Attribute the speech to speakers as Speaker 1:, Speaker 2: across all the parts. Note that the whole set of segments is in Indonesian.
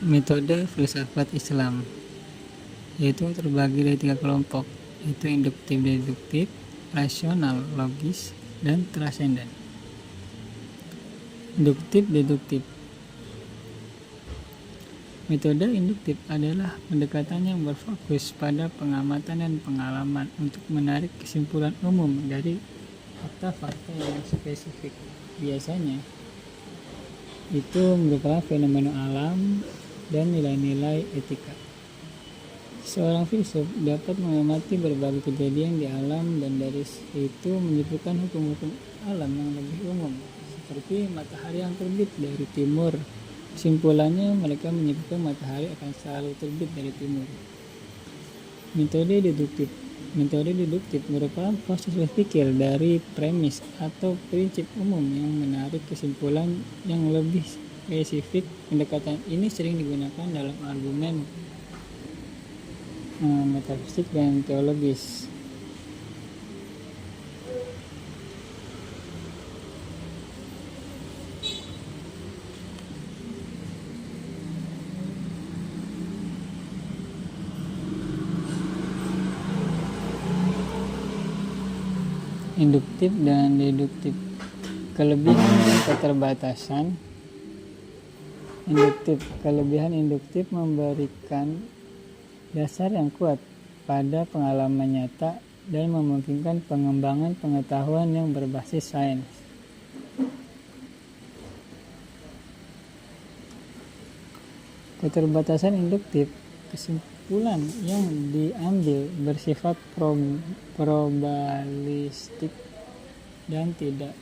Speaker 1: Metode filsafat Islam yaitu terbagi dari 3 kelompok, yaitu induktif-deduktif, rasional, logis, dan transenden. Induktif-deduktif. Metode induktif adalah pendekatan yang berfokus pada pengamatan dan pengalaman untuk menarik kesimpulan umum dari fakta-fakta yang spesifik. Biasanya itu merupakan fenomena alam dan nilai-nilai etika. Seorang filsuf dapat mengamati berbagai kejadian di alam dan dari itu menyimpulkan hukum-hukum alam yang lebih umum, seperti matahari yang terbit dari timur. Kesimpulannya, mereka menyimpulkan matahari akan selalu terbit dari timur. Metode deduktif. Metode deduktif merupakan proses berpikir dari premis atau prinsip umum yang menarik kesimpulan yang lebih spesifik. Pendekatan ini sering digunakan dalam argumen metafisik dan teologis. Induktif dan deduktif. Kelebihan dan keterbatasan induktif. Kelebihan induktif memberikan dasar yang kuat pada pengalaman nyata dan memungkinkan pengembangan pengetahuan yang berbasis sains. Keterbatasan induktif, kesimpulan yang diambil bersifat probabilistik dan tidak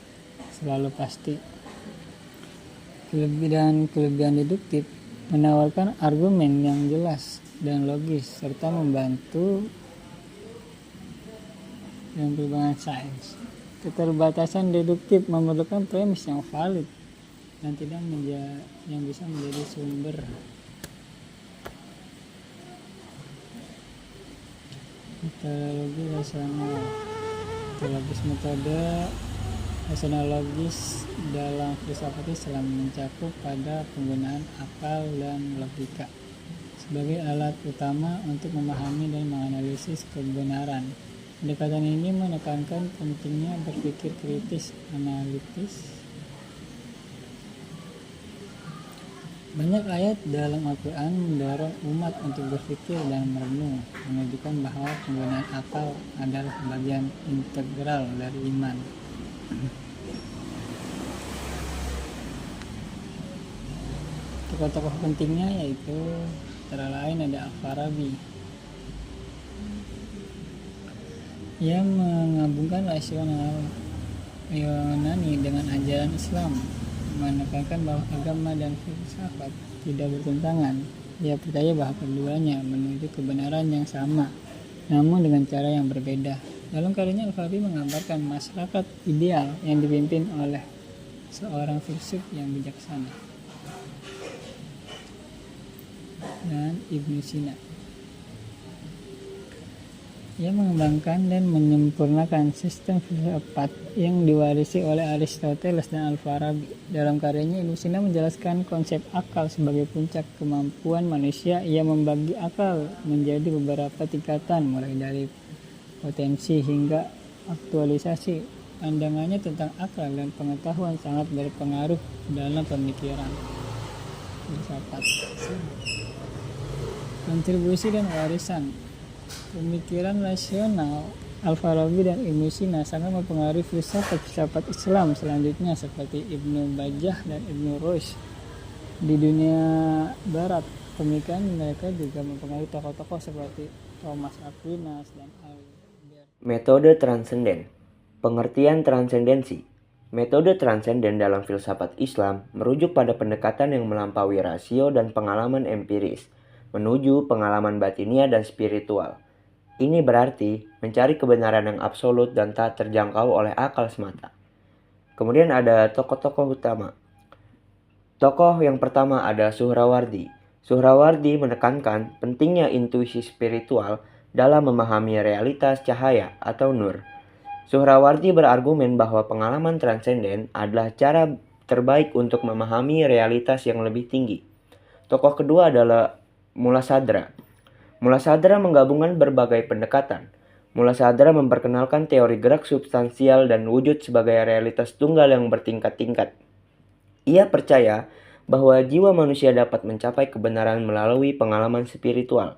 Speaker 1: selalu pasti. Kelebihan deduktif menawarkan argumen yang jelas dan logis serta membantu dalam perkembangan sains. Keterbatasan deduktif memerlukan premis yang valid dan tidak yang bisa menjadi sumber. Metodologi rasional. Metode rasional logis dalam filsafat Islam mencakup pada penggunaan akal dan logika sebagai alat utama untuk memahami dan menganalisis kebenaran. Pendekatan ini menekankan pentingnya berpikir kritis, analitis. Banyak ayat dalam Al-Quran mendorong umat untuk berpikir dan merenung, menunjukkan bahwa penggunaan akal adalah bagian integral dari iman. Tokoh-tokoh pentingnya yaitu antara lain ada Al-Farabi yang menggabungkan rasional Yunani dengan ajaran Islam, menekankan bahwa agama dan filsafat tidak bertentangan. Ia percaya bahwa keduanya menuju kebenaran yang sama, namun dengan cara yang berbeda. Dalam karyanya, Al-Farabi menggambarkan masyarakat ideal yang dipimpin oleh seorang filsuf yang bijaksana. Dan Ibnu Sina, ia mengembangkan dan menyempurnakan sistem filsafat yang diwarisi oleh Aristoteles dan Al-Farabi. Dalam karyanya, Ibnu Sina menjelaskan konsep akal sebagai puncak kemampuan manusia. Ia membagi akal menjadi beberapa tingkatan, mulai dari potensi hingga aktualisasi. Pandangannya tentang akal dan pengetahuan sangat berpengaruh dalam pemikiran filsafat. Kontribusi dan warisan. Pemikiran rasional Al-Farabi dan Ibnu Sina sangat mempengaruhi filsafat Islam selanjutnya seperti Ibnu Bajjah dan Ibnu Rushd. Di dunia barat, pemikiran mereka juga mempengaruhi tokoh-tokoh seperti Thomas Aquinas dan Albert.
Speaker 2: Metode transenden. Pengertian transendensi. Metode transenden dalam filsafat Islam merujuk pada pendekatan yang melampaui rasio dan pengalaman empiris menuju pengalaman batinia dan spiritual. Ini berarti mencari kebenaran yang absolut dan tak terjangkau oleh akal semata. Kemudian ada tokoh-tokoh utama. Tokoh yang pertama ada Suhrawardi. Suhrawardi menekankan pentingnya intuisi spiritual dalam memahami realitas cahaya atau nur. Suhrawardi berargumen bahwa pengalaman transenden adalah cara terbaik untuk memahami realitas yang lebih tinggi. Tokoh kedua adalah Mulasadra. Mulasadra menggabungkan berbagai pendekatan. Mulasadra memperkenalkan teori gerak substansial dan wujud sebagai realitas tunggal yang bertingkat-tingkat. Ia percaya bahwa jiwa manusia dapat mencapai kebenaran melalui pengalaman spiritual.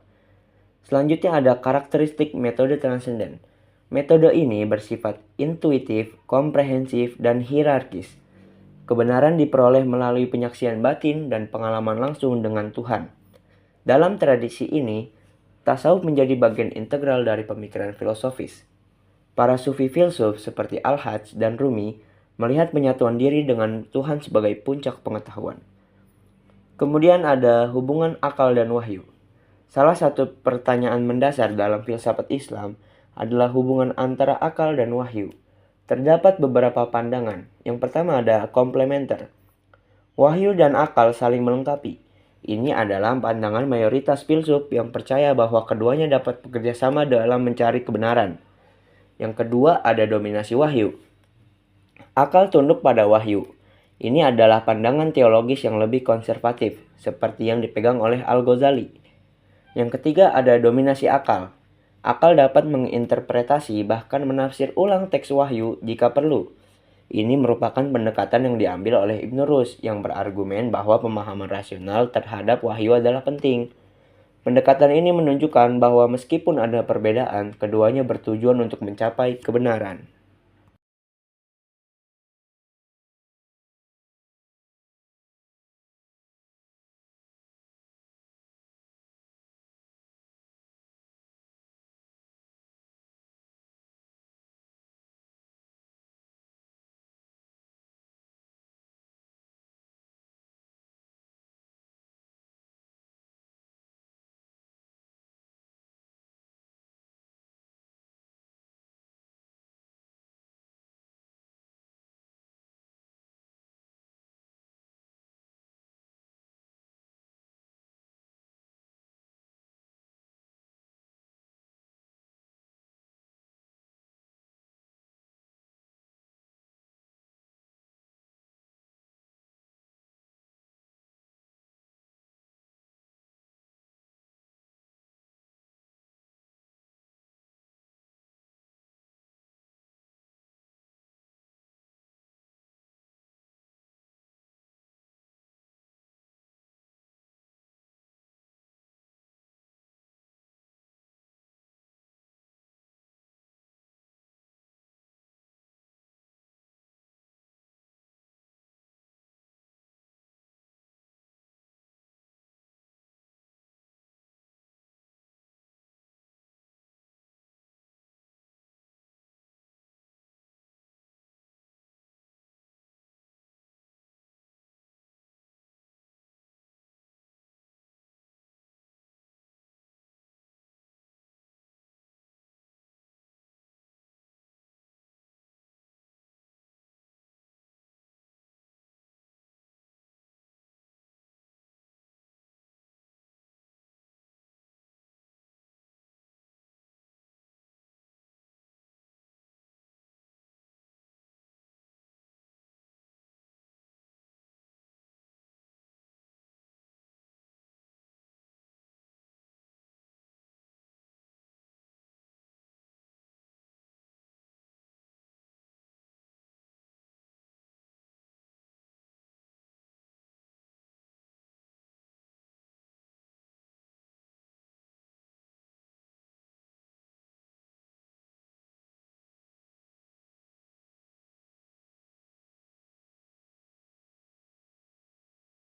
Speaker 2: Selanjutnya ada karakteristik metode transenden. Metode ini bersifat intuitif, komprehensif, dan hierarkis. Kebenaran diperoleh melalui penyaksian batin dan pengalaman langsung dengan Tuhan. Dalam tradisi ini, tasawuf menjadi bagian integral dari pemikiran filosofis. Para sufi filsuf seperti Al-Hajj dan Rumi melihat penyatuan diri dengan Tuhan sebagai puncak pengetahuan. Kemudian ada hubungan akal dan wahyu. Salah satu pertanyaan mendasar dalam filsafat Islam adalah hubungan antara akal dan wahyu. Terdapat beberapa pandangan. Yang pertama ada komplementer. Wahyu dan akal saling melengkapi. Ini adalah pandangan mayoritas filsuf yang percaya bahwa keduanya dapat bekerja sama dalam mencari kebenaran. Yang kedua ada dominasi wahyu. Akal tunduk pada wahyu. Ini adalah pandangan teologis yang lebih konservatif, seperti yang dipegang oleh Al-Ghazali. Yang ketiga ada dominasi akal. Akal dapat menginterpretasi bahkan menafsir ulang teks wahyu jika perlu. Ini merupakan pendekatan yang diambil oleh Ibn Rushd yang berargumen bahwa pemahaman rasional terhadap wahyu adalah penting. Pendekatan ini menunjukkan bahwa meskipun ada perbedaan, keduanya bertujuan untuk mencapai kebenaran.